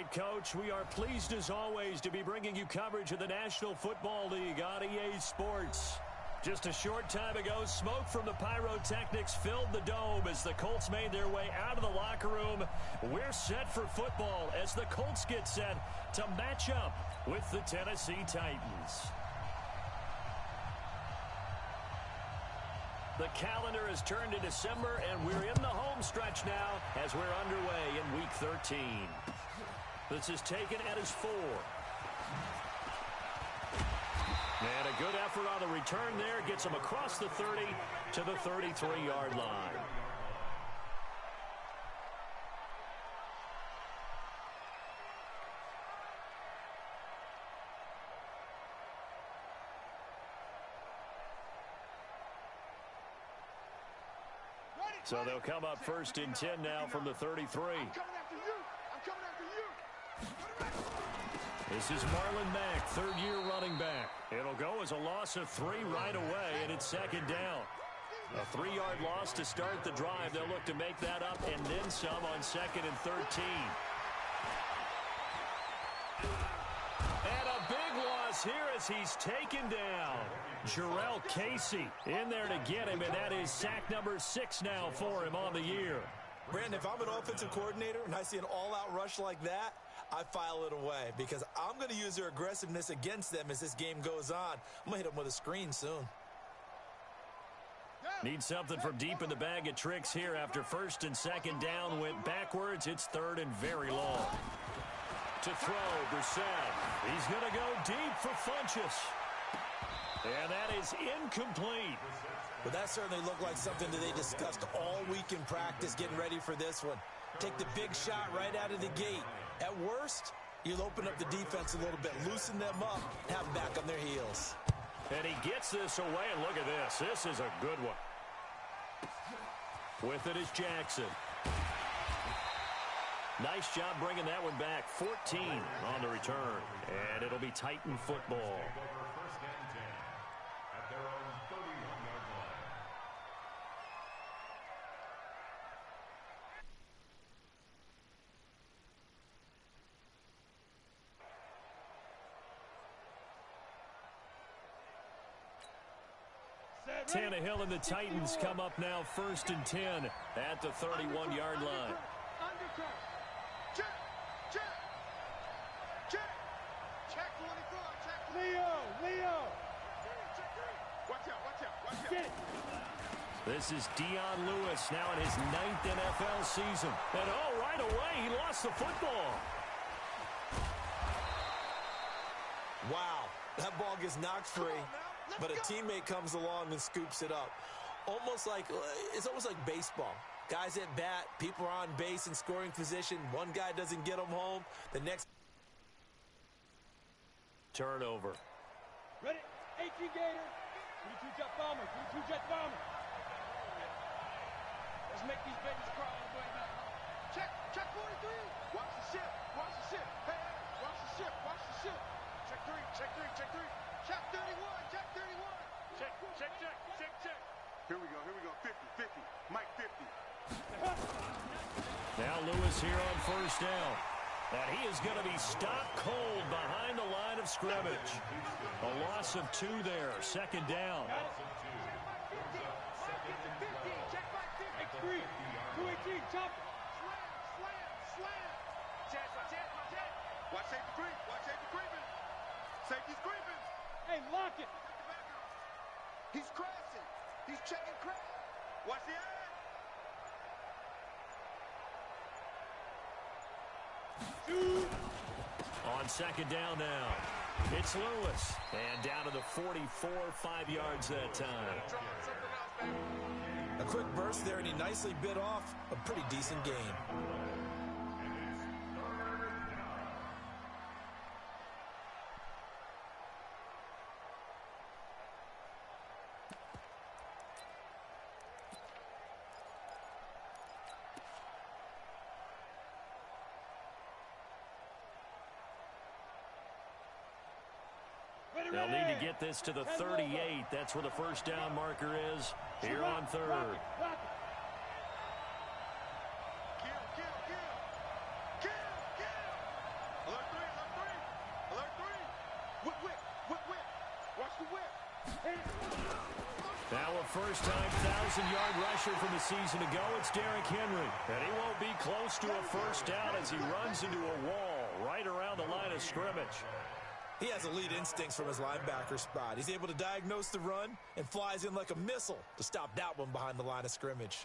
right, Coach. We are pleased, as always, to be bringing you coverage of the National Football League on EA Sports. Just a short time ago, smoke from the pyrotechnics filled the dome as the Colts made their way out of the locker room. We're set for football as the Colts get set to match up with the Tennessee Titans. The calendar has turned to December, and we're in the home stretch now as we're underway in Week 13. This is taken at his 4. And a good effort on the return there gets him across the 30 to the 33-yard line. So they'll come up first and 10 now from the 33. This is Marlon Mack, third-year running back. It'll go as a loss of 3 right away, and it's second down. A 3-yard loss to start the drive. They'll look to make that up and then some on second and 13. And a big loss here as he's taken down. Jarrell Casey in there to get him, and that is sack number 6 now for him on the year. Brandon, if I'm an offensive coordinator and I see an all-out rush like that, I file it away because I'm going to use their aggressiveness against them as this game goes on. I'm going to hit them with a screen soon. Need something from deep in the bag of tricks here after first and second down went backwards. It's third and very long. To throw, Brissett. He's going to go deep for Funchess. And that is incomplete. But that certainly looked like something that they discussed all week in practice getting ready for this one. Take the big shot right out of the gate. At worst, you'll open up the defense a little bit, loosen them up, have them back on their heels. And he gets this away, and look at this. This is a good one. With it is Jackson. Nice job bringing that one back. 14 on the return. And it'll be Titan football. Tannehill and the Titans come up now first and 10 at the 31-yard line. This is Dion Lewis now in his 9th NFL season. And oh, right away, he lost the football. Wow, that ball gets knocked free. But a teammate comes along and scoops it up. It's almost like baseball. Guys at bat, people are on base in scoring position. One guy doesn't get them home. The next turnover. Ready? 18 Gator. 32 Jet Bomber. 32 Jet Bomber. Let's make these babies cry all the way now. Check 43. Watch the ship. Watch the ship. Hey, watch the ship. Watch the ship. Check 3. Check 3. Check 3. Check 31. Check 31. Check. Here we go. 50. Mike 50. Now Lewis here on first down. And he is going to be stopped cold behind the line of scrimmage. A loss of 2 there. Second down. Check 3. 218. Chop. Slam. Chance. Watch safety creeping. Safety's creeping. Hey, lock it. He's crashing. He's checking crash. Watch the eye. On second down now. It's Lewis. And down to the 44, 5 yards that time. A quick burst there, and he nicely bit off a pretty decent game. They'll need to get this to the 38. That's where the first down marker is here on third. A first-time 1,000-yard rusher from a season ago, it's Derrick Henry. And he won't be close to a first down as he runs into a wall right around the line of scrimmage. He has elite instincts from his linebacker spot. He's able to diagnose the run and flies in like a missile to stop that one behind the line of scrimmage.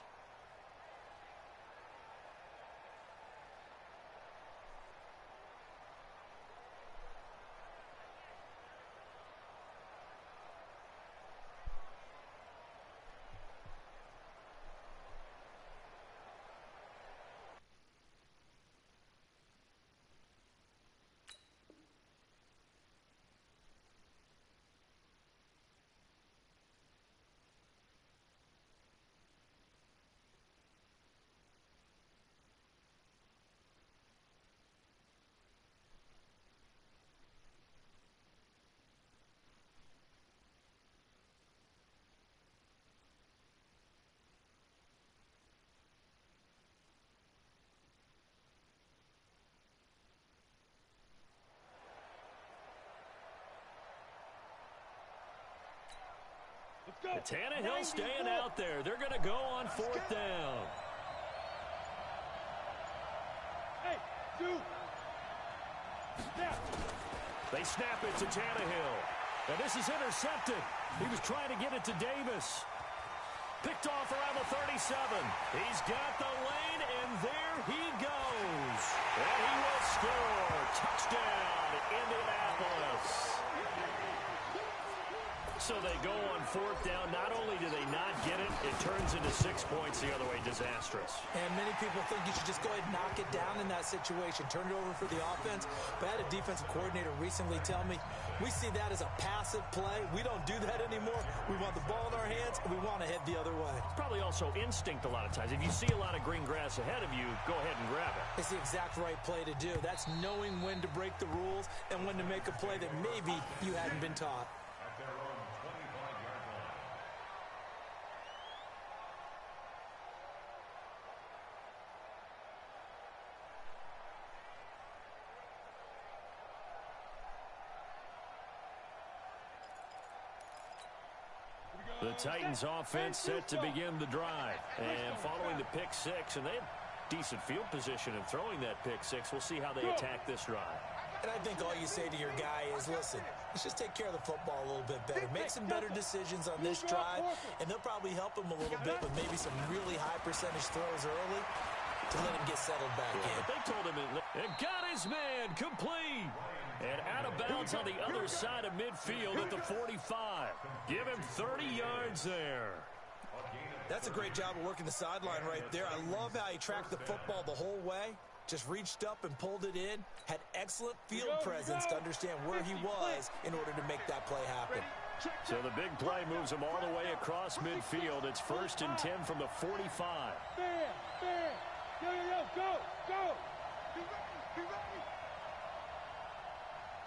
Tannehill staying out there. They're going to go on fourth down. Hey, dude. Snap. They snap it to Tannehill. And this is intercepted. He was trying to get it to Davis. Picked off around the 37. He's got the lane, and there he goes. And he will score. Touchdown, Indianapolis. So they go on fourth down. Not only do they not get it, it turns into 6 points the other way. Disastrous. And many people think you should just go ahead and knock it down in that situation. Turn it over for the offense. But I had a defensive coordinator recently tell me, we see that as a passive play. We don't do that anymore. We want the ball in our hands, and we want to head the other way. It's probably also instinct a lot of times. If you see a lot of green grass ahead of you, go ahead and grab it. It's the exact right play to do. That's knowing when to break the rules and when to make a play that maybe you hadn't been taught. The Titans offense set to begin the drive. And following the pick six, and they have decent field position in throwing that pick six. We'll see how they attack this drive. And I think all you say to your guy is, listen, let's just take care of the football a little bit better. Make some better decisions on this drive, and they'll probably help him a little bit with maybe some really high percentage throws early to let him get settled back in. But they told him it got his man complete. And out of bounds on the other side of midfield at the 45. Give him 30 yards there. That's a great job of working the sideline right there. I love how he tracked the football the whole way. Just reached up and pulled it in. Had excellent field presence to understand where he was in order to make that play happen. So the big play moves him all the way across midfield. It's 1st and 10 from the 45. Yo, go! Be ready!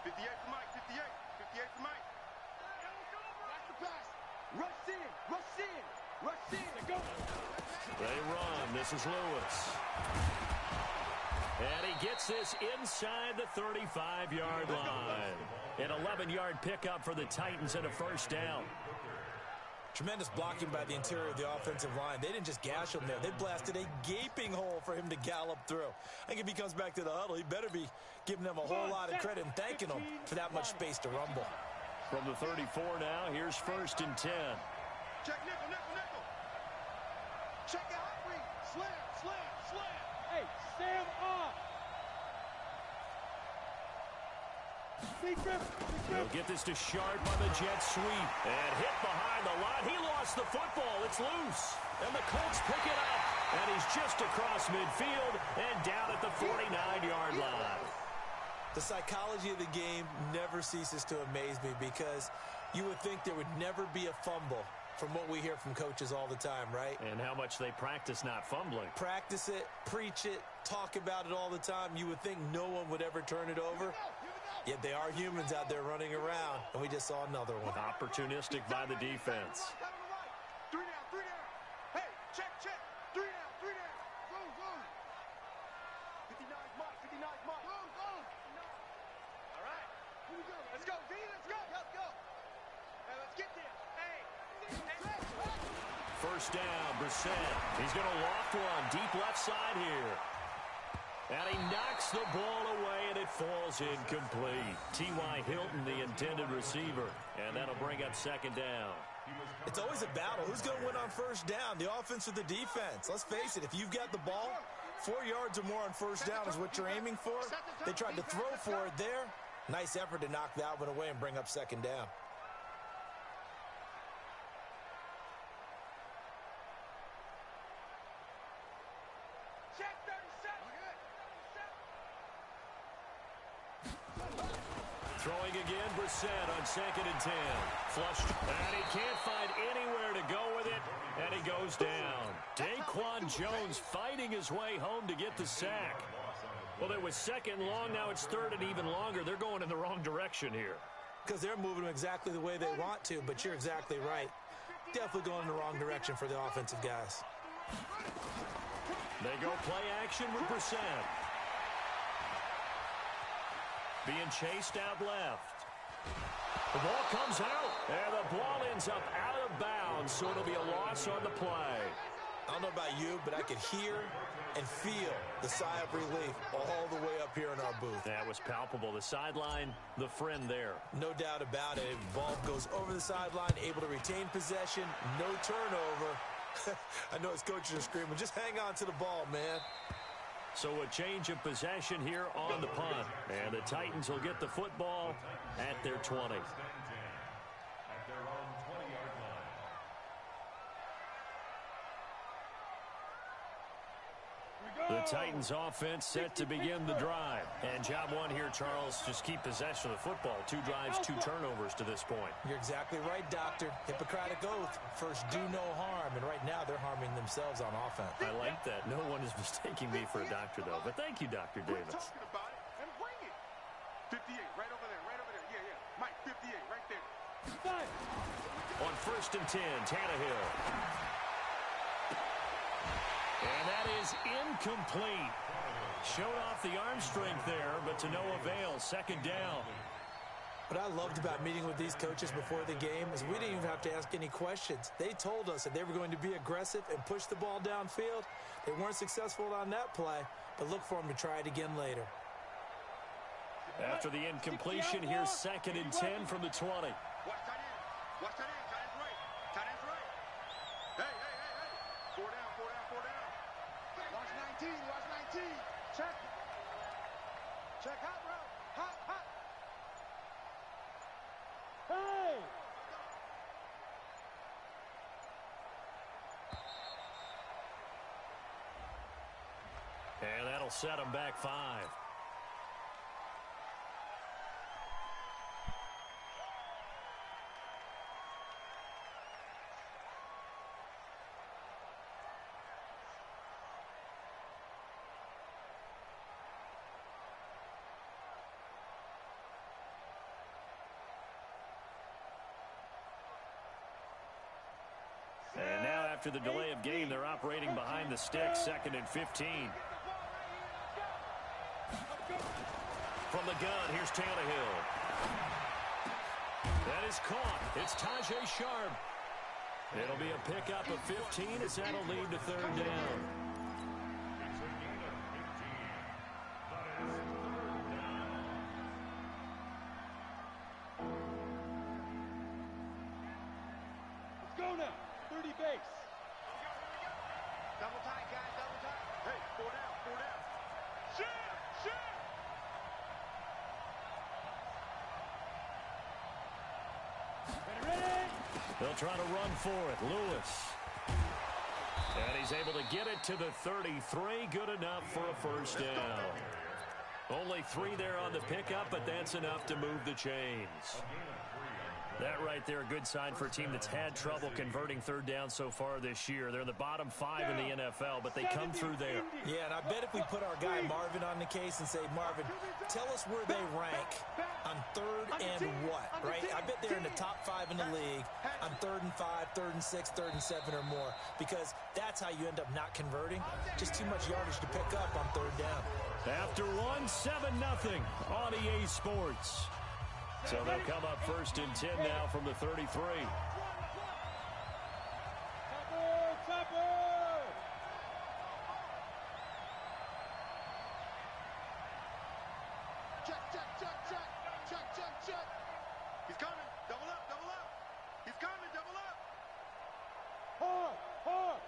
58 for Mike, 58 for Mike. Watch the pass. Rush in. Go. They run. This is Lewis. And he gets this inside the 35-yard line. An 11-yard pickup for the Titans and a first down. Tremendous blocking by the interior of the offensive line. They didn't just gash him there. They blasted a gaping hole for him to gallop through. I think if he comes back to the huddle, he better be giving them a whole lot of credit and thanking them for that much space to rumble. From the 34 now, here's 1st and 10. Check nickel. Check out read. Slam. Hey, Sam off. He'll get this to Sharp on the jet sweep. And hit behind the line. He lost the football. It's loose. And the Colts pick it up. And he's just across midfield and down at the 49-yard line. The psychology of the game never ceases to amaze me because you would think there would never be a fumble from what we hear from coaches all the time, right? And how much they practice not fumbling. Practice it, preach it, talk about it all the time. You would think no one would ever turn it over. Yet they are humans out there running around, and we just saw another one. Opportunistic by the defense. 3 down. Hey, check. 3 down. Go. 59 mark. Go. All right. Here we go. Let's go, D. Let's go. Hey, let's get there. Hey. first down. Brissett, he's going to loft one deep left side here. And he knocks the ball away, and it falls incomplete. T.Y. Hilton, the intended receiver. And that'll bring up second down. It's always a battle. Who's going to win on first down, the offense or the defense? Let's face it, if you've got the ball, 4 yards or more on first down is what you're aiming for. They tried to throw for it there. Nice effort to knock that one away and bring up second down. Throwing again, Brissett on 2nd and 10. Flushed, and he can't find anywhere to go with it, and he goes down. Daquan Jones fighting his way home to get the sack. Well, it was 2nd and long, now it's 3rd and even longer. They're going in the wrong direction here. Because they're moving them exactly the way they want to, but you're exactly right. Definitely going in the wrong direction for the offensive guys. They go play action with Brissett. Being chased out left. The ball comes out, and the ball ends up out of bounds, so it'll be a loss on the play. I don't know about you, but I could hear and feel the sigh of relief all the way up here in our booth. That was palpable. The sideline, the friend there. No doubt about it. Ball goes over the sideline, able to retain possession, no turnover. I know his coaches are screaming, just hang on to the ball, man. So a change of possession here on the punt. And the Titans will get the football at their 20. The Titans offense set to begin the drive. And job one here, Charles, just keep possession of the football. 2 drives, 2 turnovers to this point. You're exactly right, Doctor. Hippocratic oath. First, do no harm. And right now, they're harming themselves on offense. I like that. No one is mistaking me for a doctor, though. But thank you, Dr. Davis. We're talking about it, and bring it. 58, right over there, right over there. Yeah, yeah. Mike, 58, right there. On 1st and 10, Tannehill. And that is incomplete. Showed off the arm strength there, but to no avail. 2nd down. What I loved about meeting with these coaches before the game is we didn't even have to ask any questions. They told us that they were going to be aggressive and push the ball downfield. They weren't successful on that play, but look for them to try it again later. After the incompletion, here's 2nd and 10 from the 20. Watch tight end. Watch tight end. Tight end's right. Tight end's right. Hey, hey, hey, hey. 4 down, 4 down, 4 down. Watch 19, watch 19. Check. Check hot route. Hot, hot. Hey! And that'll set them back 5. And now after the delay of game, they're operating behind the sticks, 2nd and 15. From the gun, here's Tannehill. That is caught. It's Tajay Sharp. It'll be a pickup of 15 as that'll lead to 3rd down. Let's go now. 30 base. Double tight, guys. Double tight. Hey, 4 down, 4 down. Shit, shit. Ready? They'll try to run for it. Lewis. And he's able to get it to the 33. Good enough for a first down. Only 3 there on the pickup, but that's enough to move the chains. That right there, a good sign for a team that's had trouble converting 3rd down so far this year. They're in the bottom 5 in the NFL, but they come through there. Yeah, and I bet if we put our guy Marvin on the case and say, Marvin, tell us where they rank on 3rd and what, right? I bet they're in the top 5 in the league on 3rd and 5, 3rd and 6, 3rd and 7 or more, because that's how you end up not converting. Just too much yardage to pick up on 3rd down. After one, 7-0 on EA Sports. So they'll come up 1st and 10 now from the 33. coming. Double up. Hard. Hard.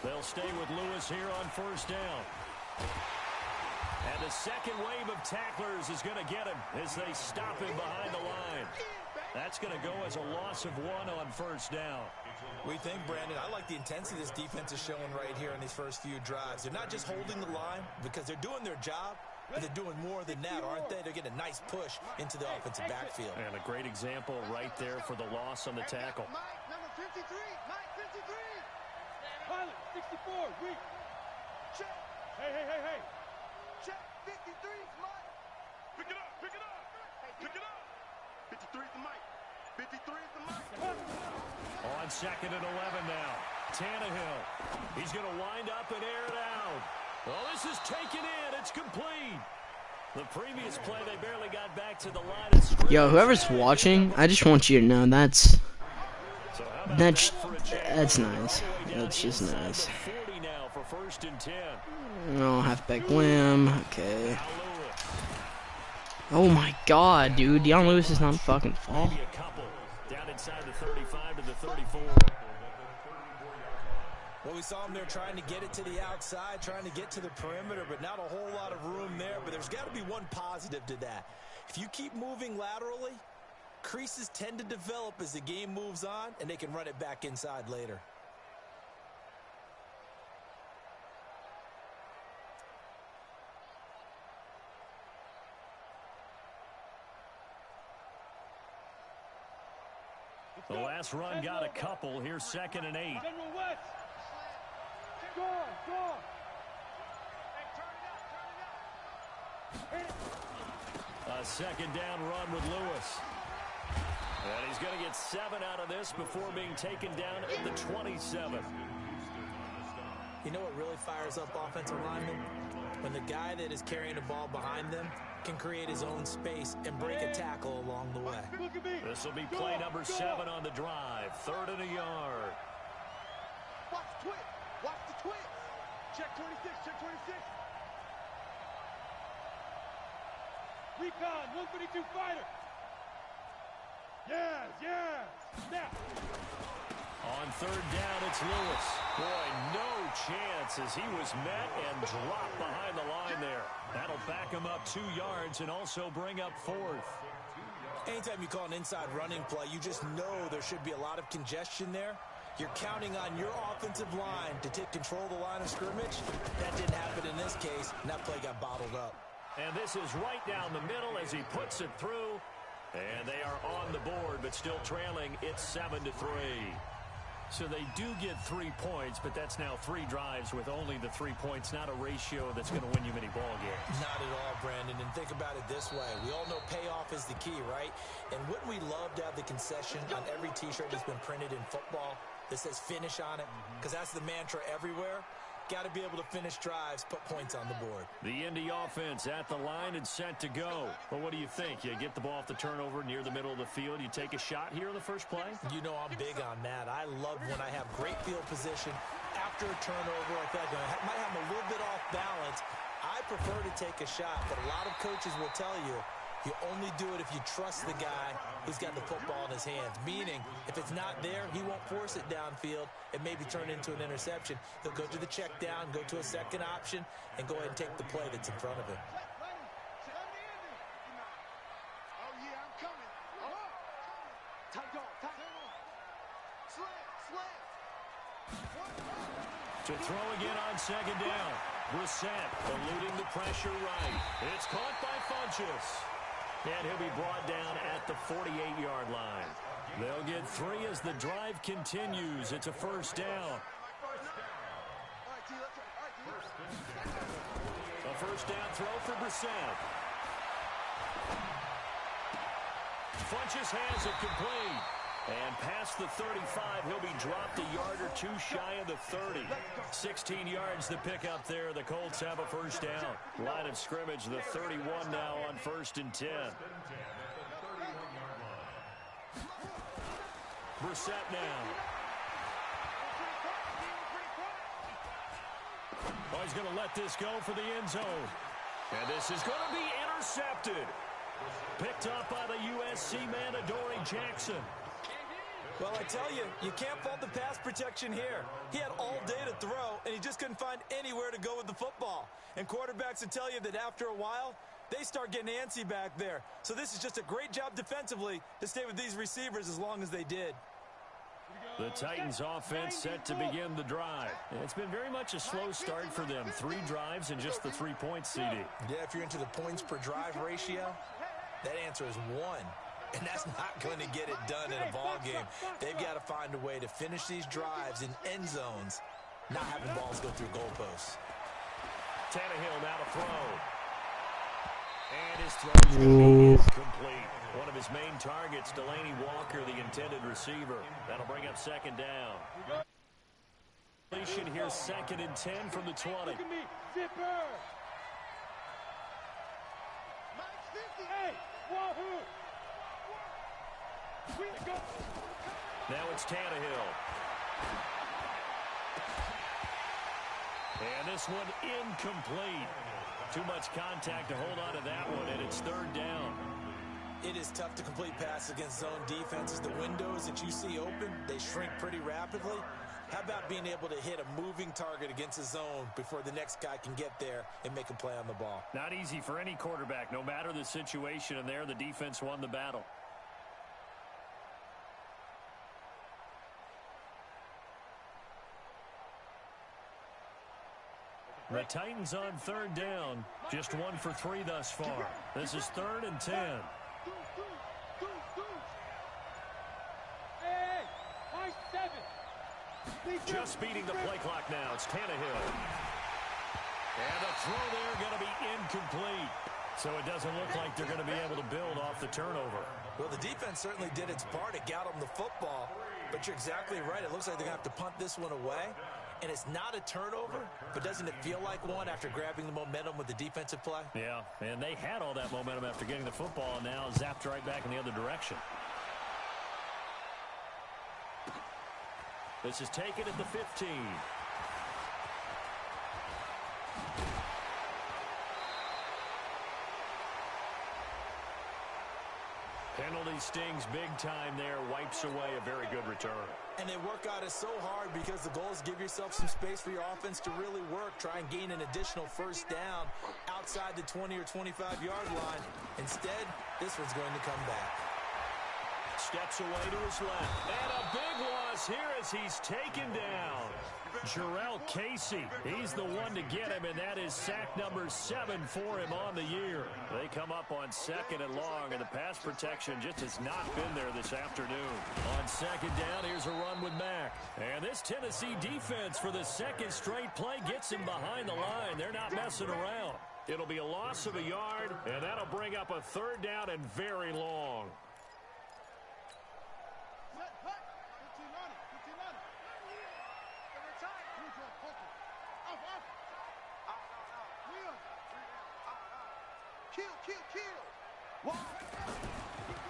They'll stay with Lewis here on first down. And the second wave of tacklers is going to get him as they stop him behind the line. That's going to go as a loss of 1 on first down. We think, Brandon, I like the intensity this defense is showing right here in these first few drives. They're not just holding the line because they're doing their job, but they're doing more than that, aren't they? They're getting a nice push into the offensive backfield. And a great example right there for the loss on the tackle. Mike, number 53. Mike, 53. Pilot, 64. Weak. Check. Hey. Check. 53 is Mike. Pick it up. Pick it up. Pick it up. 53 is the Mike. 53 is the Mike. On second and 11 now. Tannehill. He's going to wind up and air it out. Well, this is taken in. It's complete. The previous play, they barely got back to the line of scrimmage. Yo, whoever's watching, I just want you to know that's nice. That's just nice. 40 now for first and 10. Oh, halfback whim. Okay. Oh my God, dude. Deion Lewis is not a fucking fall. Maybe a couple down inside the 35 to the 34. Well, we saw him there trying to get it to the outside, trying to get to the perimeter, but not a whole lot of room there. But there's got to be one positive to that. If you keep moving laterally, creases tend to develop as the game moves on, and they can run it back inside later. The last run got a couple. Here's second and 8. General West. Go. A second down run with Lewis. And he's going to get 7 out of this before being taken down at the 27. You know what really fires up offensive linemen? When the guy that is carrying the ball behind them can create his own space and break a tackle along the way. This will be play number 7 on the drive. 3rd and a yard. Watch the twist. Watch the twist. Check 26. Check 26. Recon, 132 fighter. Yes. Now. On 3rd down, it's Lewis. Boy, no chance as he was met and dropped behind the line there. That'll back him up 2 yards and also bring up 4th. Anytime you call an inside running play, you just know there should be a lot of congestion there. You're counting on your offensive line to take control of the line of scrimmage. That didn't happen in this case, and that play got bottled up. And this is right down the middle as he puts it through. And they are on the board, but still trailing. It's 7-3. So they do get 3 points, but that's now 3 drives with only the 3 points, not a ratio that's going to win you many ball games. Not at all, Brandon. And think about it this way. We all know payoff is the key, right? And wouldn't we love to have the concession on every T-shirt that's been printed in football that says finish on it? Because that's the mantra everywhere. Got to be able to finish drives, put points on the board. The Indy offense at the line and set to go. Well, what do you think? You get the ball off the turnover near the middle of the field. You take a shot here in the first play? You know I'm big on that. I love when I have great field position after a turnover. I feel like I might have a little bit off balance. I prefer to take a shot, but a lot of coaches will tell you you only do it if you trust the guy who's got the football in his hands. Meaning, if it's not there, he won't force it downfield and maybe turn into an interception. He'll go to the check down, go to a second option, and go ahead and take the play that's in front of him. Oh, yeah, I'm coming. Tight dog. To throw again on second down. Brissett eluding the pressure right. It's caught by Funchess. And he'll be brought down at the 48-yard line. They'll get 3 as the drive continues. It's a first down. A first down throw for Brissett. Funchess has it complete. And past the 35, he'll be dropped a yard or 2 shy of the 30. 16 yards to pick up there. The Colts have a first down. Line of scrimmage, the 31 now on 1st and 10. Brissett now. Oh, he's going to let this go for the end zone. And this is going to be intercepted. Picked up by the USC man, Adoree Jackson. Well, I tell you, you can't fault the pass protection here. He had all day to throw, and he just couldn't find anywhere to go with the football. And quarterbacks will tell you that after a while, they start getting antsy back there. So this is just a great job defensively to stay with these receivers as long as they did. The Titans offense set to begin the drive. It's been very much a slow start for them. 3 drives and just the 3 points, CD. Yeah, if you're into the points per drive ratio, that answer is 1. And that's not going to get it done in a ball game. They've got to find a way to finish these drives in end zones, not having balls go through goalposts. Tannehill now to throw. And his throw is complete. One of his main targets, Delaney Walker, the intended receiver. That'll bring up second down. Completion here, 2nd and 10 from the 20. Look at me, zipper. Hey, wahoo. Now it's Tannehill. And this one incomplete. Too much contact to hold on to that one, and it's 3rd down. It is tough to complete passes against zone defenses. The windows that you see open, they shrink pretty rapidly. How about being able to hit a moving target against a zone before the next guy can get there and make a play on the ball? Not easy for any quarterback, no matter the situation, and there the defense won the battle. The Titans on 3rd down, just 1 for 3 thus far. This is 3rd and 10. Just beating the play clock now. It's Tannehill. And the throw there going to be incomplete. So it doesn't look like they're going to be able to build off the turnover. Well, the defense certainly did its part to get them the football. But you're exactly right. It looks like they're going to have to punt this one away. And it's not a turnover, but doesn't it feel like one after grabbing the momentum with the defensive play? Yeah, and they had all that momentum after getting the football, and now zapped right back in the other direction. This is taken at the 15. Penalty stings big time there, wipes away a very good return. And they work out it so hard because the goal is give yourself some space for your offense to really work. Try and gain an additional 1st down outside the 20 or 25-yard line. Instead, this one's going to come back. Steps away to his left. And a big loss here as he's taken down. Jarrell Casey, he's the one to get him, and that is sack number 7 for him on the year. They come up on 2nd and long, and the pass protection just has not been there this afternoon. On 2nd down, here's a run with Mack. And this Tennessee defense for the 2nd straight play gets him behind the line. They're not messing around. It'll be a loss of a yard, and that'll bring up a 3rd down and very long.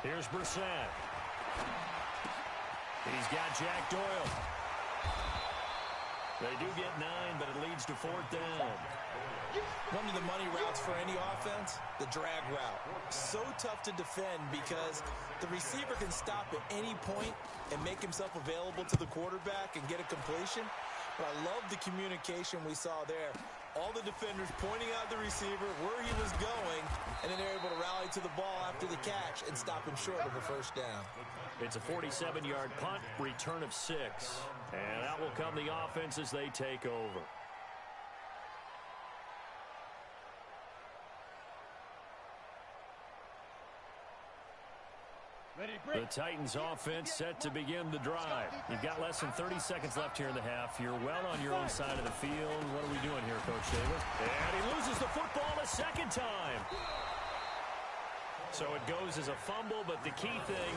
Here's Brissett. He's got Jack Doyle. They do get 9, but it leads to 4th down. One of the money routes for any offense, the drag route. So tough to defend because the receiver can stop at any point and make himself available to the quarterback and get a completion. But I love the communication we saw there. All the defenders pointing out the receiver, where he was going, and then they're able to rally to the ball after the catch and stop him short of a 1st down. It's a 47-yard punt, return of 6. And out will come the offense as they take over. The Titans offense set to begin the drive. You've got less than 30 seconds left here in the half. You're well on your own side of the field. What are we doing here, Coach Davis? And he loses the football a 2nd time. So it goes as a fumble, but the key thing,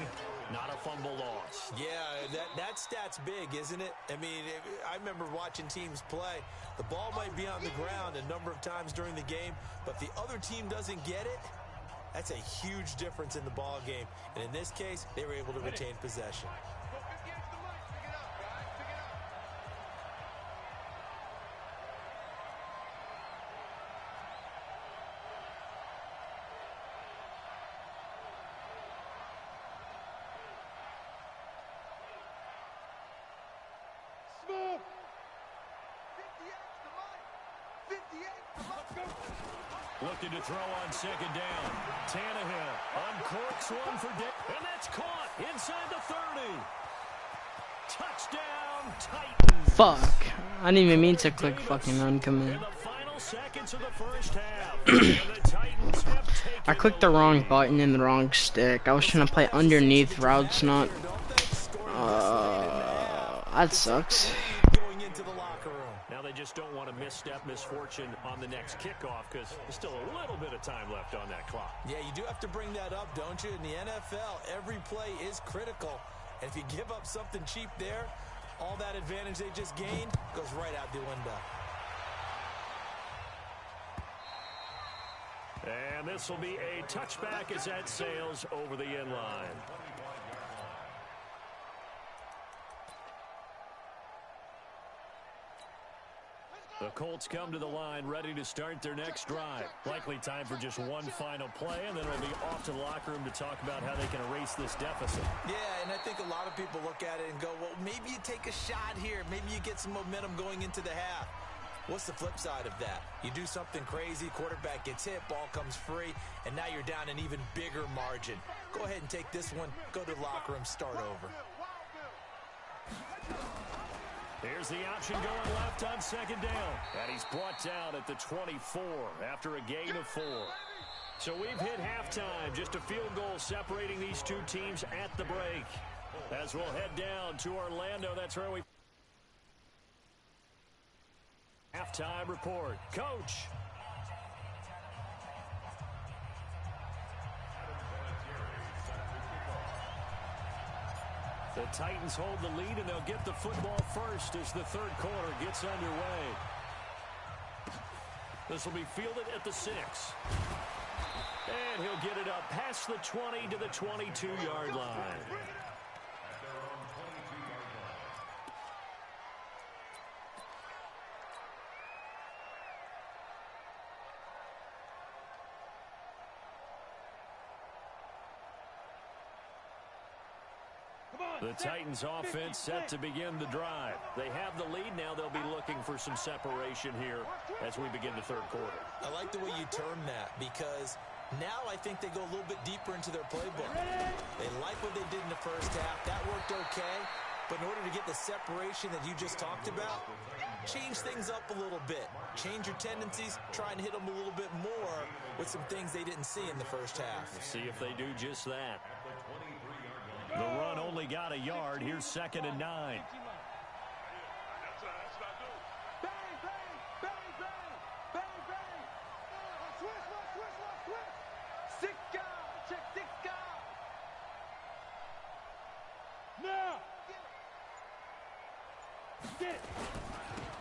not a fumble loss. Yeah, that stat's big, isn't it? I mean, I remember watching teams play. The ball might be on the ground a number of times during the game, but if the other team doesn't get it, that's a huge difference in the ball game. And in this case, they were able to retain possession. Smooth. 58's the money. 58's the money. Looking to throw on second down. Tannehill uncorks one for Dick. And that's caught inside the 30. Touchdown, Titans. Fuck. I didn't even mean to click fucking run command. In the final seconds of the first half, and the Titans have taken I clicked the wrong button and the wrong stick. I was trying to play underneath routes, not... that sucks. Going into the locker room. Now they just don't want to misstep misfortune on the next kickoff because there's still a little bit of time left on that clock. Yeah, you do have to bring that up, don't you? In the NFL, every play is critical. And if you give up something cheap there, all that advantage they just gained goes right out the window. And this will be a touchback as that sails over the end line. The Colts come to the line ready to start their next drive. Likely time for just one final play, and then it'll be off to the locker room to talk about how they can erase this deficit. Yeah, and I think a lot of people look at it and go, well, maybe you take a shot here. Maybe you get some momentum going into the half. What's the flip side of that? You do something crazy, quarterback gets hit, ball comes free, and now you're down an even bigger margin. Go ahead and take this one, go to the locker room, start over. Here's the option going left on second down. And he's brought down at the 24 after a gain of 4. So we've hit halftime. Just a field goal separating these two teams at the break. As we'll head down to Orlando, that's where we... Halftime report. Coach. The Titans hold the lead, and they'll get the football first as the third quarter gets underway. This will be fielded at the 6. And he'll get it up past the 20 to the 22-yard line. The Titans offense set to begin the drive. They have the lead now. They'll be looking for some separation here as we begin the third quarter. I like the way you term that because now I think they go a little bit deeper into their playbook. They like what they did in the first half. That worked okay. But in order to get the separation that you just talked about, change things up a little bit. Change your tendencies. Try and hit them a little bit more with some things they didn't see in the first half. We'll see if they do just that. The run only got a yard. Here's 2nd and 9. Bang, bang, bang, bang, bang, bang. Switch. 6 guys. Check 6 guys. Now. Get it.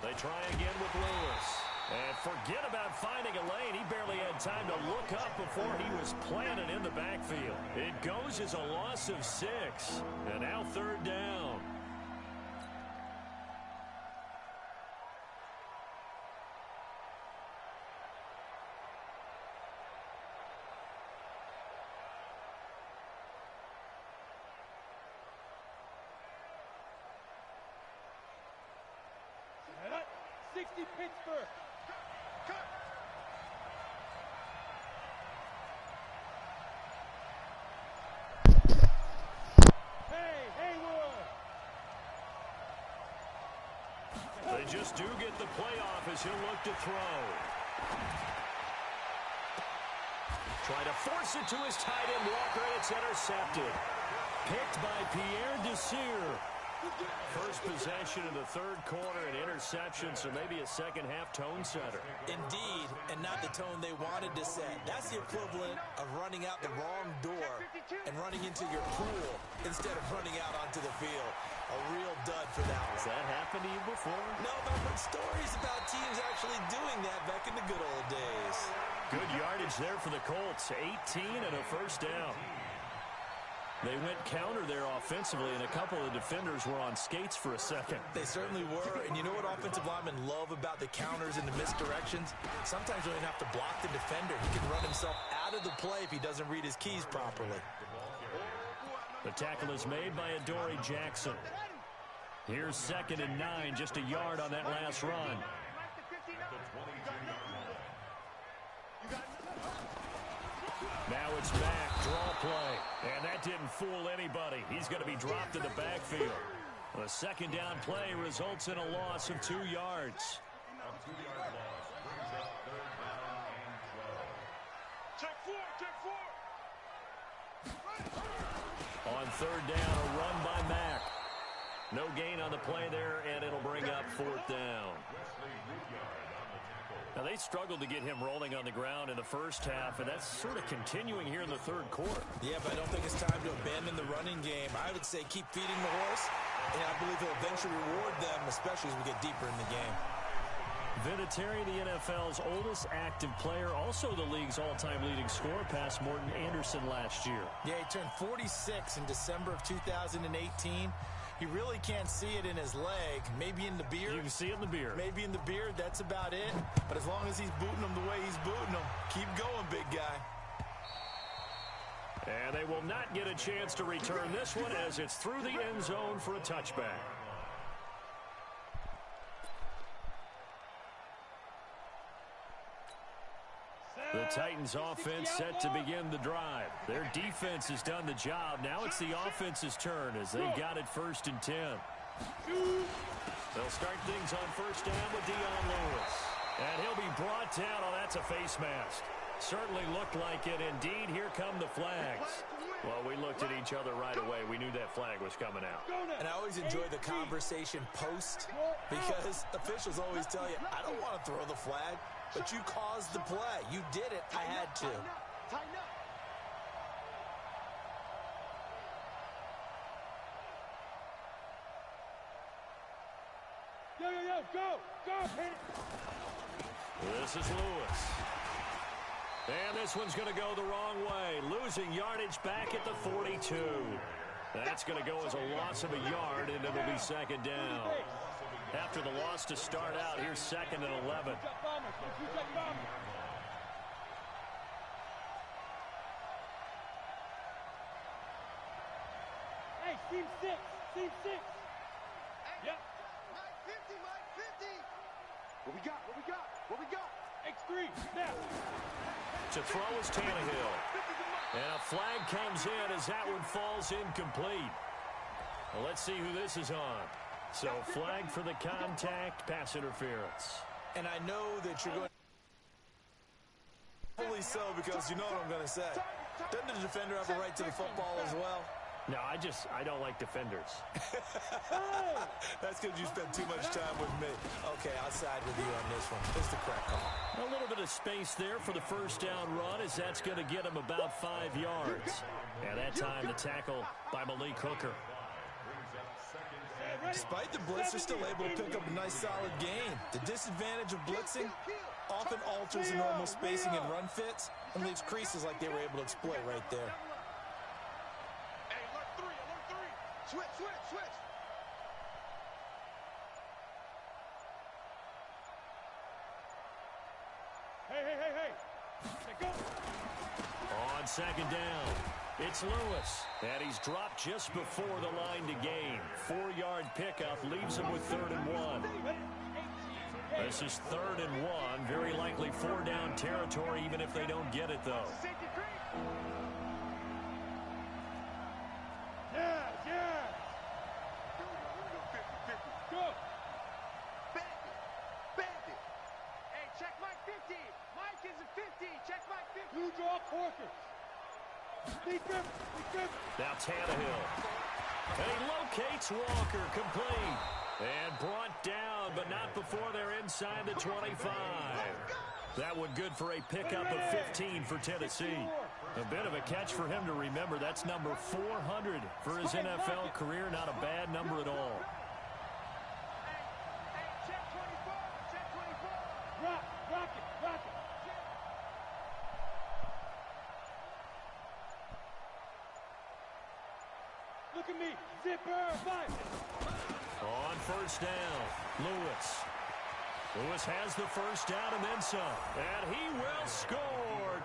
They try again with Lewis. And forget about finding a lane. He barely had time to look up before he was planted in the backfield. It goes as a loss of 6. And now 3rd down. Set up. 60 Pittsburgh. They just do get the playoff as he'll look to throw. Try to force it to his tight end Walker, and it's intercepted. Picked by Pierre Desir. First possession in the third quarter, an interception, so maybe a second-half tone setter. Indeed, and not the tone they wanted to set. That's the equivalent of running out the wrong door and running into your pool instead of running out onto the field. A real dud for that one. Has that happened to you before? No, but I've heard stories about teams actually doing that back in the good old days. Good yardage there for the Colts. 18 and a first down. They went counter there offensively, and a couple of defenders were on skates for a second. They certainly were, and you know what offensive linemen love about the counters and the misdirections? Sometimes you don't even have to block the defender. He can run himself out of the play if he doesn't read his keys properly. The tackle is made by Adoree Jackson. Here's 2nd and 9, just a yard on that last run. Now it's back, draw play. And that didn't fool anybody. He's going to be dropped in the backfield. The 2nd down play results in a loss of 2 yards. On 3rd down, a run by Mack. No gain on the play there, and it'll bring up 4th down. Now, they struggled to get him rolling on the ground in the first half, and that's sort of continuing here in the 3rd quarter. Yeah, but I don't think it's time to abandon the running game. I would say keep feeding the horse, and I believe he'll eventually reward them, especially as we get deeper in the game. Vinatieri, the NFL's oldest active player, also the league's all-time leading scorer, past Morton Anderson last year. Yeah, he turned 46 in December of 2018. You really can't see it in his leg. Maybe in the beard. You can see it in the beard. Maybe in the beard. That's about it. But as long as he's booting them the way he's booting them, keep going, big guy. And they will not get a chance to return this one as it's through the end zone for a touchback. The Titans offense set to begin the drive. Their defense has done the job. Now it's the offense's turn as they've got it 1st and 10. They'll start things on 1st down with Dion Lewis. And he'll be brought down. Oh, that's a face mask. Certainly looked like it. Indeed, here come the flags. Well, we looked at each other right away. We knew that flag was coming out. And I always enjoy the conversation post because officials always tell you, I don't want to throw the flag. But you caused the play. You did it. I had to. Tighten up. Yo, go. Go, hit it. This is Lewis. And this one's going to go the wrong way. Losing yardage back at the 42. That's going to go as a loss of a yard, and it'll be 2nd down. After the loss to start out, here's 2nd and 11. Hey, team 6. Yep. Mike 50. What we got? X3, snap. To throw is Tannehill. And a flag comes in as that one falls incomplete. Well, let's see who this is on. So, flag for the contact, pass interference. And I know that you're going to... Fully so, because you know what I'm going to say. Doesn't the defender have a right to the football as well? No, I don't like defenders. That's because you spend too much time with me. Okay, I'll side with you on this one. This is the correct call. A little bit of space there for the 1st down run, as that's going to get him about 5 yards. And that time, the tackle by Malik Hooker. Despite the blitz, they're still able to pick up a nice, solid gain. The disadvantage of blitzing often alters the normal spacing and run fits and leaves creases like they were able to exploit right there. Hey, alert 3. Switch. Hey. Go. On 2nd down, it's Lewis. And he's dropped just before the line to gain. 4-yard pickup leaves him with 3rd and 1. This is 3rd and 1. Very likely 4-down territory, even if they don't get it, though. Yeah. Go. Bandit. Hey, check Mike 50. Mike is a 50. Check Mike 50. You draw Corker. Now Tannehill. And he locates Walker, complete. And brought down, but not before they're inside the 25. That one good for a pickup of 15 for Tennessee. A bit of a catch for him to remember. That's number 400 for his NFL career. Not a bad number at all. Hey, check 24. Rock it. Look at me. Zipper, 5. On 1st down, Lewis. Lewis has the first down and then some. And he will score.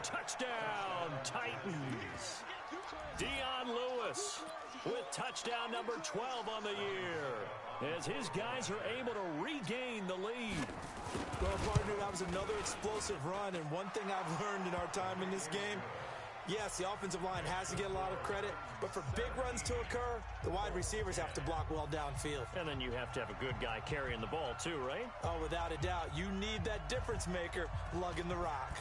Touchdown, Titans. Dion Lewis with touchdown number 12 on the year, as his guys are able to regain the lead. Well, partner, that was another explosive run, and one thing I've learned in our time in this game, yes, the offensive line has to get a lot of credit, but for big runs to occur, the wide receivers have to block well downfield. And then you have to have a good guy carrying the ball too, right? Oh, without a doubt. You need that difference maker lugging the rock.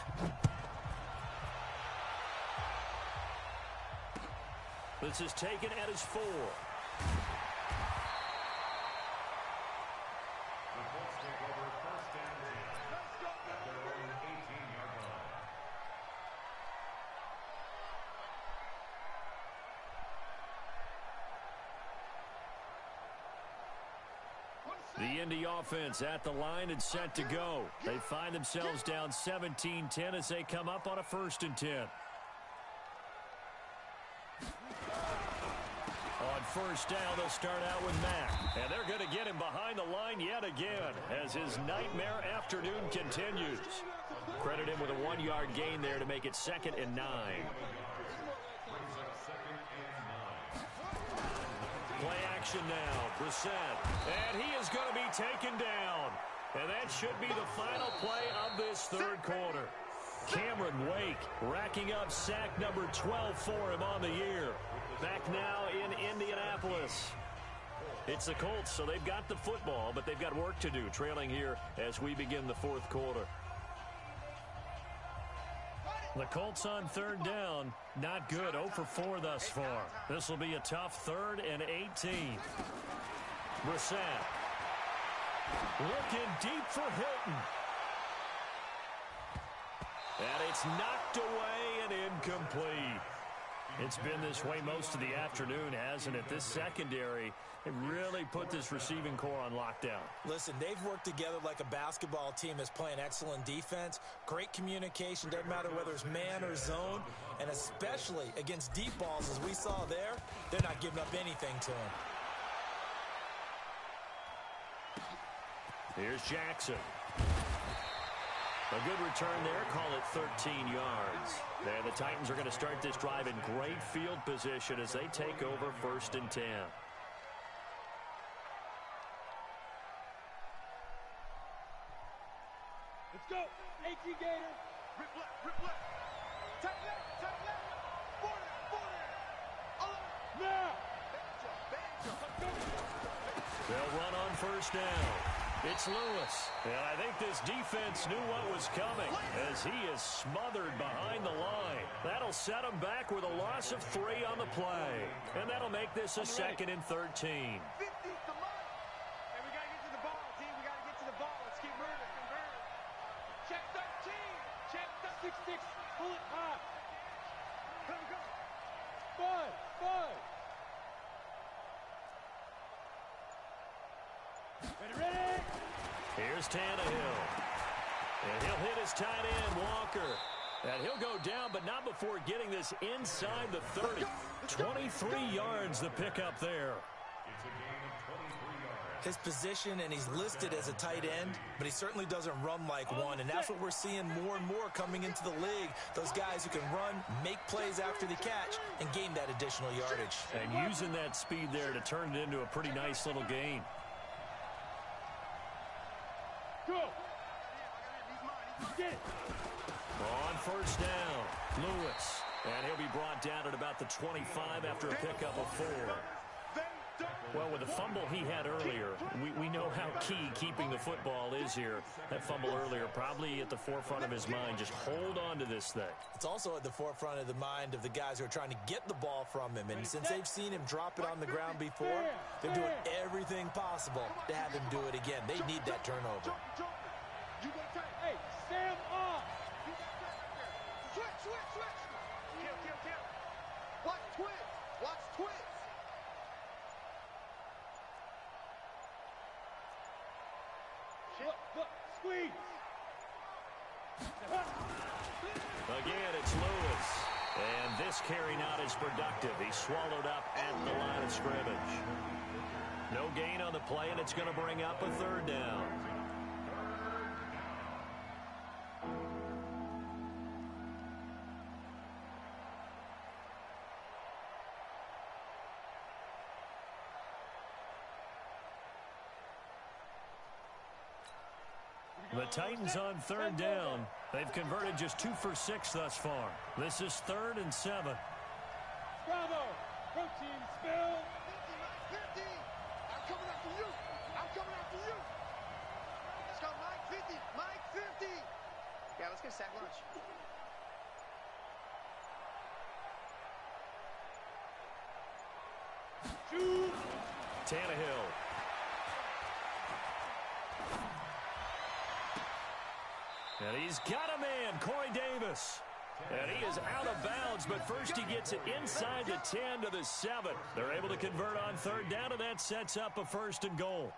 This is taken at his 4. The Indy offense at the line and set to go. They find themselves down 17-10 as they come up on a 1st and 10. On 1st down, they'll start out with Mack. And they're going to get him behind the line yet again as his nightmare afternoon continues. Credit him with a 1-yard gain there to make it 2nd and 9. Play action now. Brissett. And he is going to be taken down. And that should be the final play of this 3rd quarter. Cameron Wake racking up sack number 12 for him on the year. Back now in Indianapolis. It's the Colts, so they've got the football, but they've got work to do, trailing here as we begin the 4th quarter. The Colts on 3rd down, not good, 0 for 4 thus far. This will be a tough 3rd and 18. Brissett looking deep for Hilton. And it's knocked away and incomplete. It's been this way most of the afternoon, hasn't it? This secondary, it really put this receiving core on lockdown. Listen, they've worked together like a basketball team that's playing excellent defense. Great communication, doesn't matter whether it's man or zone. And especially against deep balls, as we saw there, they're not giving up anything to him. Here's Jackson. A good return there, call it 13 yards. There, the Titans are going to start this drive in great field position as they take over 1st and 10. Let's go. 18 Gator. Rip left, rip left. Tap left, tap left. 40, 40. Now. They'll run on 1st down. It's Lewis. And I think this defense knew what was coming as he is smothered behind the line. That'll set him back with a loss of 3 on the play. And that'll make this a 2nd and 13. 50's the line. Hey, we got to get to the ball, team. We got to get to the ball. Let's keep moving. Check 13. Check 6-6. Pull it high. Here we go. 5. Ready? Here's Tannehill. And he'll hit his tight end, Walker. And he'll go down, but not before getting this inside the 30. 23 yards the pickup there. His position, and he's listed as a tight end, but he certainly doesn't run like one, and that's what we're seeing more and more coming into the league. Those guys who can run, make plays after the catch, and gain that additional yardage. And using that speed there to turn it into a pretty nice little gain. Go. Get it. On 1st down, Lewis. And he'll be brought down at about the 25 after a pickup of 4. Well, with the fumble he had earlier, we know how key keeping the football is here. That fumble earlier probably at the forefront of his mind. Just hold on to this thing. It's also at the forefront of the mind of the guys who are trying to get the ball from him. And since they've seen him drop it on the ground before, they're doing everything possible to have him do it again. They need that turnover. You go tight. Hey, Sam off. Switch. Kill. Watch twins. Look, squeeze. Again, it's Lewis. And this carry not as productive. He's swallowed up at the line of scrimmage. No gain on the play, and it's going to bring up a 3rd down. The Titans on third down. They've converted just 2 for 6 thus far. This is 3rd and 7. Bravo! Protein spill! 50, 50! I'm coming after you! I'm coming after you! Let's go, Mike 50! Mike 50! Yeah, let's get a sack lunch. Shoot! Tannehill. And he's got a man, Corey Davis. And he is out of bounds, but first he gets it inside the 10 to the 7. They're able to convert on third down, and that sets up a 1st and goal.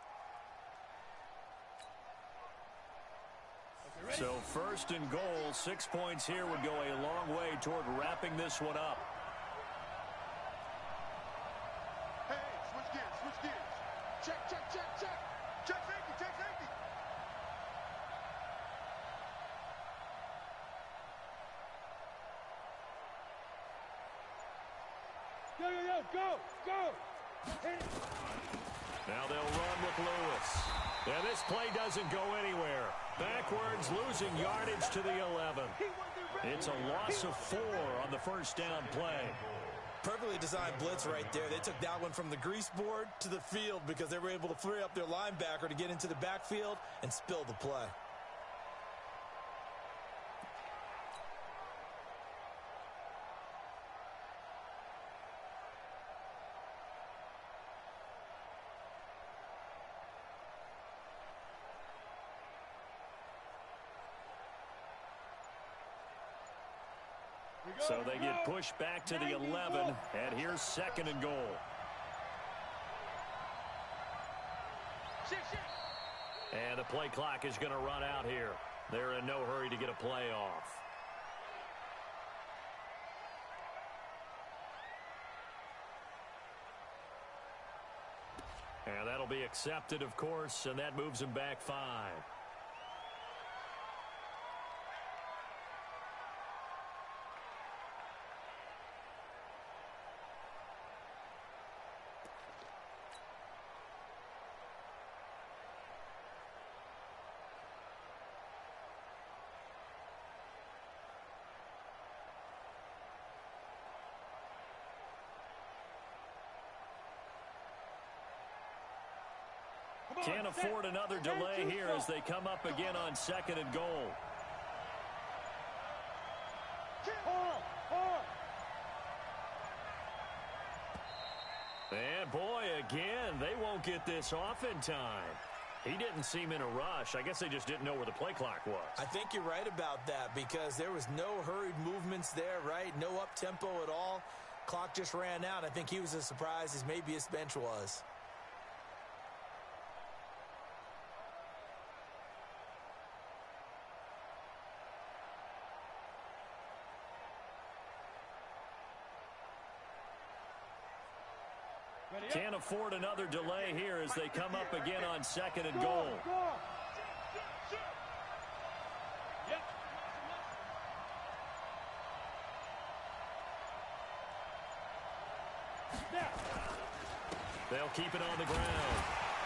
So 1st and goal, 6 points here would go a long way toward wrapping this one up. Hey, switch gears, switch gears. Check, check, check, check. Check safety, check safety. Yo, yo, yo, go, go. Hit it. Now they'll run with Lewis. And this play doesn't go anywhere. Backwards, losing yardage to the 11. It's a loss of 4 on the first down play. Perfectly designed blitz right there. They took that one from the grease board to the field because they were able to free up their linebacker to get into the backfield and spill the play. So they get pushed back to the 11, and here's 2nd and goal. And the play clock is going to run out here. They're in no hurry to get a play off. And that'll be accepted, of course, and that moves them back 5. Can't afford another delay here as they come up again on 2nd and goal. And boy, again, they won't get this off in time. He didn't seem in a rush. I guess they just didn't know where the play clock was. I think you're right about that because there was no hurried movements there, right? No up-tempo at all. Clock just ran out. I think he was as surprised as maybe his bench was. Can't afford another delay here as they come up again on 2nd and goal. They'll keep it on the ground.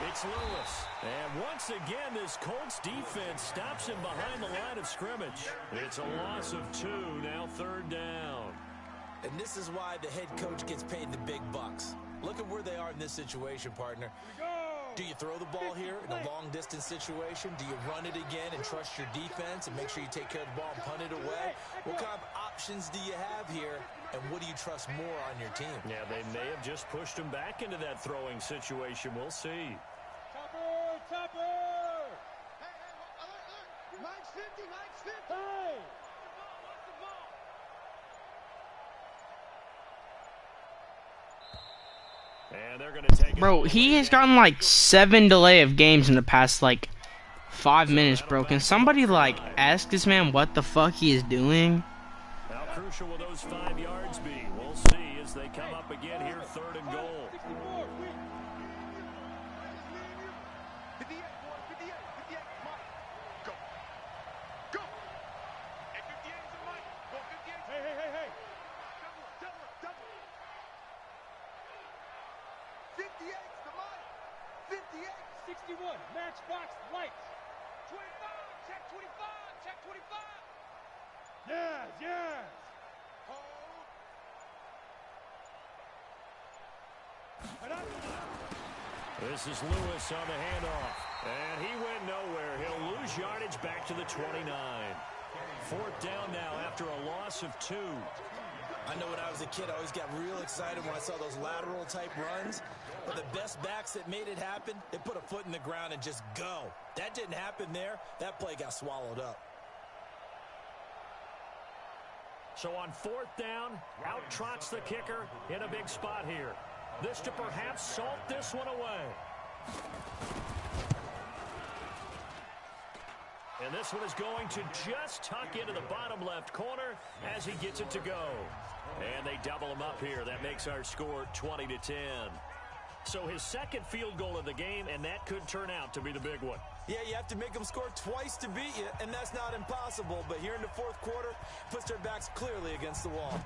It's Lewis. And once again, this Colts defense stops him behind the line of scrimmage. It's a loss of 2, now 3rd down. And this is why the head coach gets paid the big bucks. Look at where they are in this situation, partner. Do you throw the ball here in a long-distance situation? Do you run it again and trust your defense and make sure you take care of the ball and punt it away? What kind of options do you have here, and what do you trust more on your team? Yeah, they may have just pushed him back into that throwing situation. We'll see. Topper! Topper! Hey, alert! Mike's 50! Mike's 50! Hey! And they're going to take it. Bro, he has gotten like 7 delay of games in the past like 5 minutes, bro. Can somebody like ask this man what the fuck he is doing? How crucial will those 5 yards be? We'll see as they come up again here, 3rd and goal. 58, boy, 58, 58, Mike. Go. Go. And 58 is a Mike. Go, 58. Hey. Double. 58 is the Mike. 58. 61, matchbox lights. 25, 25. Check 25. Yes, yes. This is Lewis on the handoff. And he went nowhere. He'll lose yardage back to the 29. Fourth down now after a loss of 2. I know when I was a kid, I always got real excited when I saw those lateral type runs. But the best backs that made it happen, they put a foot in the ground and just go. That didn't happen there. That play got swallowed up. So on fourth down, out trots the kicker in a big spot here. This to perhaps salt this one away. And this one is going to just tuck into the bottom left corner as he gets it to go. And they double him up here. That makes our score 20-10. So his second field goal of the game, and that could turn out to be the big one. Yeah, you have to make them score twice to beat you, and that's not impossible. But here in the fourth quarter, puts their backs clearly against the wall.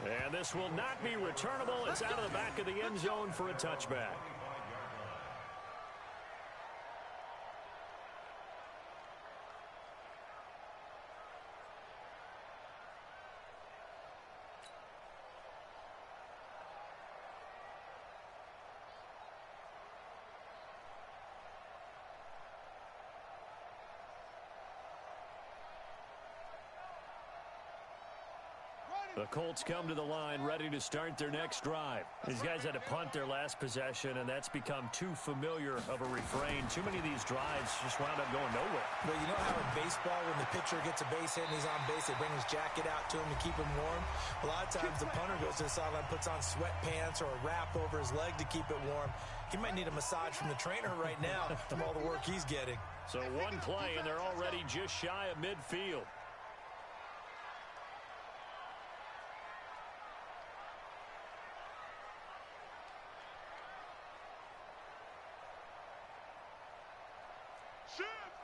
And this will not be returnable. It's out of the back of the end zone for a touchback. The Colts come to the line ready to start their next drive. These guys had to punt their last possession, and that's become too familiar of a refrain. Too many of these drives just wound up going nowhere. But you know how in baseball, when the pitcher gets a base hit and he's on base, they bring his jacket out to him to keep him warm? A lot of times the punter goes to the sideline, puts on sweatpants or a wrap over his leg to keep it warm. He might need a massage from the trainer right now from all the work he's getting. So one play, and they're already just shy of midfield.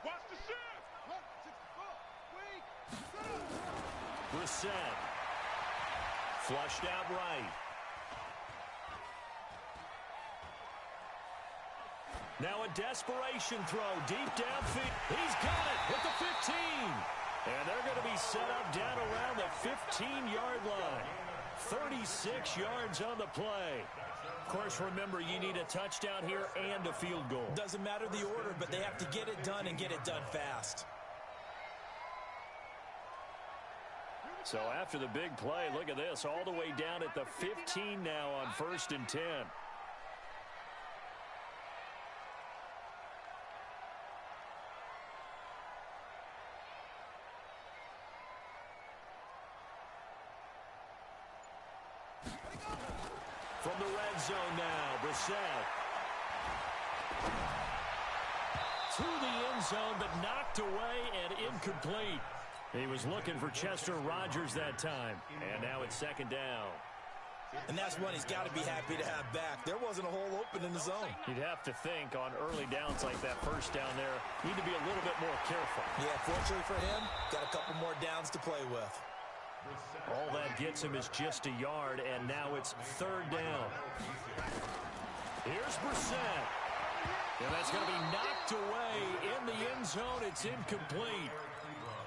Watch the shift. Brissett. Flushed out right. Now a desperation throw deep downfield. He's got it at the 15. And they're going to be set up down around the 15-yard line. 36 yards on the play. Of course, remember, you need a touchdown here and a field goal. Doesn't matter the order, but they have to get it done and get it done fast. So after the big play, look at this, all the way down at the 15 now on 1st and 10. From the red zone now, Brissett. To the end zone, but knocked away and incomplete. He was looking for Chester Rogers that time. And now it's second down. And that's one he's got to be happy to have back. There wasn't a hole open in the zone. You'd have to think on early downs like that first down there, need to be a little bit more careful. Yeah, fortunately for him, got a couple more downs to play with. All that gets him is just a yard, and now it's third down. Here's Brissett. And that's going to be knocked away in the end zone. It's incomplete.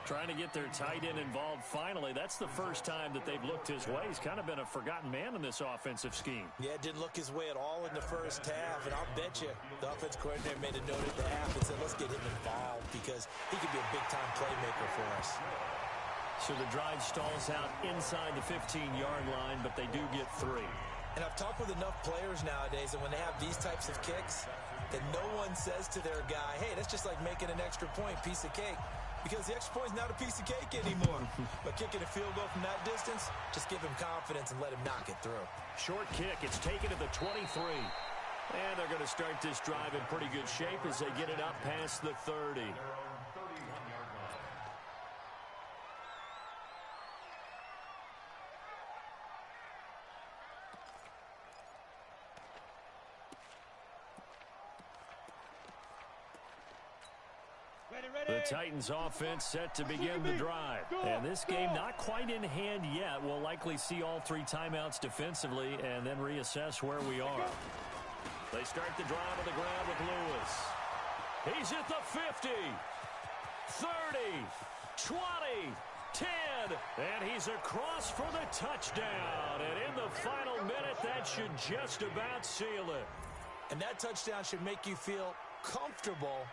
Trying to get their tight end involved finally. That's the first time that they've looked his way. He's kind of been a forgotten man in this offensive scheme. Yeah, it didn't look his way at all in the first half. And I'll bet you the offense coordinator made a note at the half and said, let's get him involved because he could be a big-time playmaker for us. So the drive stalls out inside the 15-yard line, but they do get 3. And I've talked with enough players nowadays, and when they have these types of kicks, that no one says to their guy, hey, that's just like making an extra point, piece of cake. Because the extra point is not a piece of cake anymore. But kicking a field goal from that distance, just give him confidence and let him knock it through. Short kick. It's taken to the 23. And they're going to start this drive in pretty good shape as they get it up past the 30. The Titans offense set to begin the drive. And this game not quite in hand yet. We'll likely see all 3 timeouts defensively and then reassess where we are. They start the drive on the ground with Lewis. He's at the 50, 30, 20, 10, and he's across for the touchdown. And in the final minute, that should just about seal it. And that touchdown should make you feel comfortable.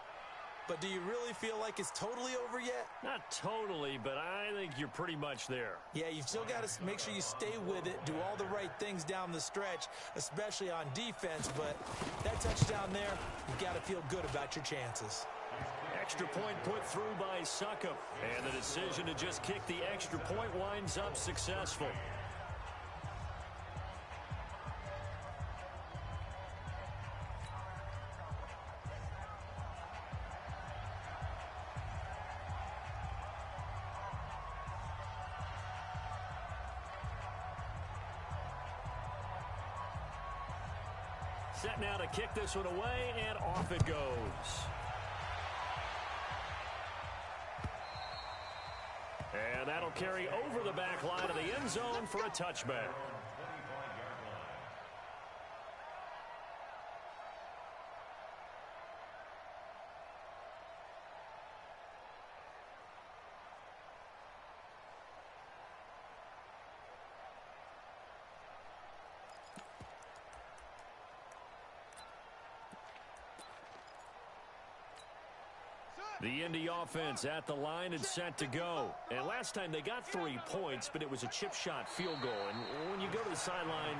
But do you really feel like it's totally over yet? Not totally, but I think you're pretty much there. Yeah, you've still got to make sure you stay with it, do all the right things down the stretch, especially on defense. But that touchdown there, you've got to feel good about your chances. Extra point put through by Succop. And the decision to just kick the extra point winds up successful. Set now to kick this one away, and off it goes. And that'll carry over the back line of the end zone for a touchback. The Indy offense at the line and set to go. And last time they got 3 points, but it was a chip shot field goal. And when you go to the sideline...